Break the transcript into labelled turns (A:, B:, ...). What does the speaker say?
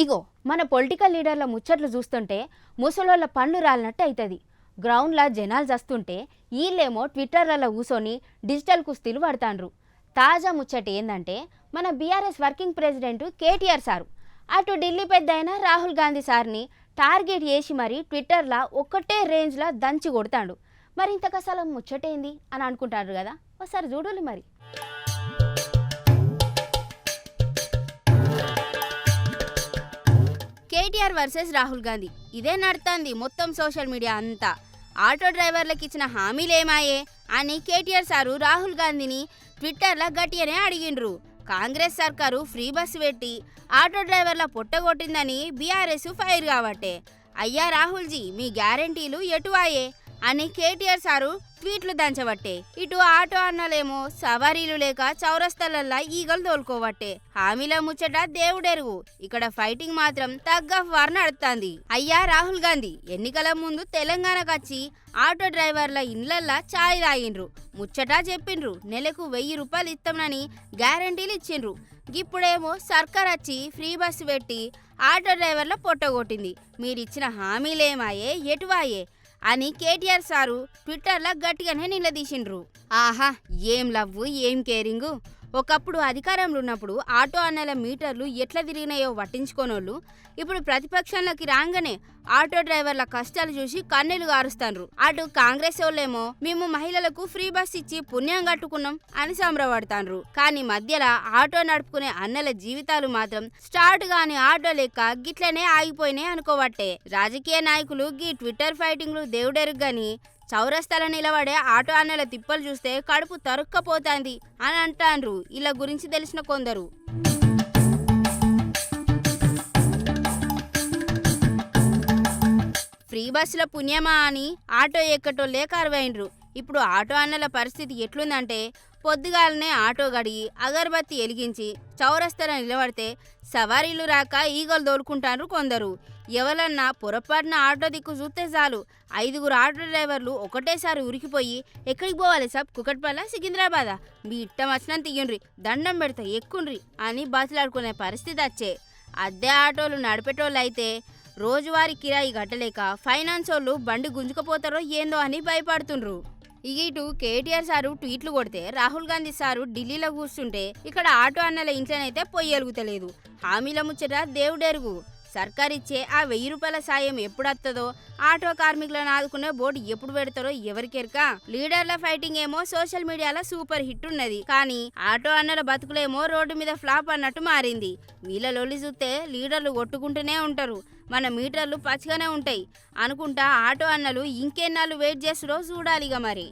A: ఇగో మన పొలిటికల్ లీడర్ల ముచ్చట్లు చూస్తుంటే ముసలోళ్ళ పండ్లు రాలినట్టు అవుతుంది. గ్రౌండ్లో జనాలు చస్తుంటే వీళ్ళేమో ట్విట్టర్లలో కూసొని డిజిటల్ కుస్తీలు పడతాండ్రు. తాజా ముచ్చట ఏందంటే మన BRS working president KTR sir అటు ఢిల్లీ పెద్ద అయిన రాహుల్ గాంధీ సార్ని టార్గెట్ చేసి మరి ట్విట్టర్లో ఒక్కటే రేంజ్లో దంచి కొడతాడు. మరి ఇంతకసలు ముచ్చటేంది అని అనుకుంటారు కదా, ఒకసారి చూడాలి మరి. కేటీఆర్ వర్సెస్ రాహుల్ గాంధీ ఇదే నడుతుంది మొత్తం సోషల్ మీడియా అంతా. ఆటో డ్రైవర్లకు ఇచ్చిన హామీలేమాయే అని కేటీఆర్ సారు రాహుల్ గాంధీని ట్విట్టర్లో గట్టిగానే అడిగిండ్రు. కాంగ్రెస్ సర్కారు ఫ్రీ బస్సు పెట్టి ఆటో డ్రైవర్ల పొట్టగొట్టిందని బీఆర్ఎస్ ఫైర్ కాబట్టే. అయ్యా రాహుల్జీ మీ గ్యారంటీలు ఎటువాయే అని కేటీఆర్ సారు ట్వీట్లు దంచబట్టే. ఇటు ఆటో అన్నలేమో సవారీలు లేక చౌరస్తలల్లా ఈగలు తోలుకోబట్టే. హామీల ముచ్చట దేవుడెరుగు, ఇక్కడ ఫైటింగ్ మాత్రం తగ్గ వార్ నడుస్తుంది. అయ్యా రాహుల్ గాంధీ ఎన్నికల ముందు తెలంగాణకు వచ్చి ఆటో డ్రైవర్ల ఇండ్లల్లా ఛాయ్ తాగిండ్రు, ముచ్చట చెప్పిండ్రు, నెలకు 1000 రూపాయలు ఇస్తామని గ్యారంటీలు ఇచ్చిండ్రు. ఇప్పుడేమో సర్కార్ వచ్చి ఫ్రీ బస్సు పెట్టి ఆటో డ్రైవర్ల పొట్టగొట్టింది. మీరిచ్చిన హామీలేమాయే ఎటువాయే అని కేటీఆర్ సారు ట్విట్టర్లో గట్టిగానే నిలదీసిండ్రు. ఆహా ఏం లవ్వు ఏం కేరింగు. ఒకప్పుడు అధికారంలో ఉన్నప్పుడు ఆటో అన్నల మీటర్లు ఎట్లా తిరిగినాయో పట్టించుకోనోళ్ళు ఇప్పుడు ప్రతిపక్షంలోకి రాగానే ఆటో డ్రైవర్ల కష్టాలు చూసి కన్నీళ్లు గారుస్తాండ్రు. అటు కాంగ్రెస్ వాళ్ళేమో మేము మహిళలకు ఫ్రీ బస్ ఇచ్చి పుణ్యం కట్టుకున్నాం అని సంబరపడతాండ్రు. కానీ మధ్యలో ఆటో నడుపుకునే అన్నల జీవితాలు మాత్రం స్టార్ట్ గాని ఆటో లెక్క గిట్లనే ఆగిపోయినాయి అనుకోవట్టే. రాజకీయ నాయకులు గీ ట్విట్టర్ ఫైటింగ్లు దేవుడెరుగు గాని చౌరస్తాల నిలబడే ఆటో అన్నల తిప్పలు చూస్తే కడుపు తరుక్కపోతాంది అని అంటాండ్రు ఇలా గురించి తెలిసిన కొందరు. ఫ్రీ బస్సుల పుణ్యమా అని ఆటో ఎక్కటోళ్ళే కరువైండ్రు. ఇప్పుడు ఆటో అన్నల పరిస్థితి ఎట్లుందంటే పొద్దుగాలనే ఆటో గడిగి అగరబత్తి వెలిగించి చౌరస్తాల నిలబడితే సవారీలు రాక ఈగలు దోలుకుంటారు కొందరు. ఎవరన్నా పొరపాటున ఆటో దిక్కు చూస్తే చాలు 5 ఆటో డ్రైవర్లు ఒకటేసారి ఉరికిపోయి ఎక్కడికి పోవాలి సాబ్, కుకట్పల్లి సికింద్రాబాదా, మీ ఇట్టం వచ్చినంత ఇయ్యండ్రి, దండం పెడతా ఎక్కుండ్రి అని బతులాడుకునే పరిస్థితి వచ్చే. అద్దె ఆటోలు నడిపేటోళ్ళు అయితే రోజువారీ కిరాయి గట్టలేక ఫైనాన్స్ వాళ్ళు బండి గుంజుకపోతారో ఏందో అని భయపడుతుండ్రు. ఇటు కేటీఆర్ సారు ట్వీట్లు కొడితే రాహుల్ గాంధీ సారు ఢిల్లీలో కూర్చుంటే ఇక్కడ ఆటో అన్నల ఇంట్లోనైతే పొయ్యలుగుతలేదు. హామీల ముచ్చట దేవుడెరుగు. సర్కార్ ఇచ్చే ఆ 1000 రూపాయల సాయం ఎప్పుడు వస్తుందో, ఆటో కార్మికులను ఆదుకునే బోర్డు ఎప్పుడు పెడతారో ఎవరికెరక. లీడర్ల ఫైటింగ్ ఏమో సోషల్ మీడియాలో సూపర్ హిట్ ఉన్నది, కానీ ఆటో అన్నల బతుకులేమో రోడ్డు మీద ఫ్లాప్ అన్నట్టు మారింది. వీళ్ళ లొల్లి చూస్తే లీడర్లు కొట్టుకుంటూనే ఉంటారు, మన మీటర్లు పచ్చిగానే ఉంటాయి అనుకుంటా ఆటో అన్నలు ఇంకెన్నాళ్ళు వెయిట్ చేస్తారో చూడాలిగా మరి.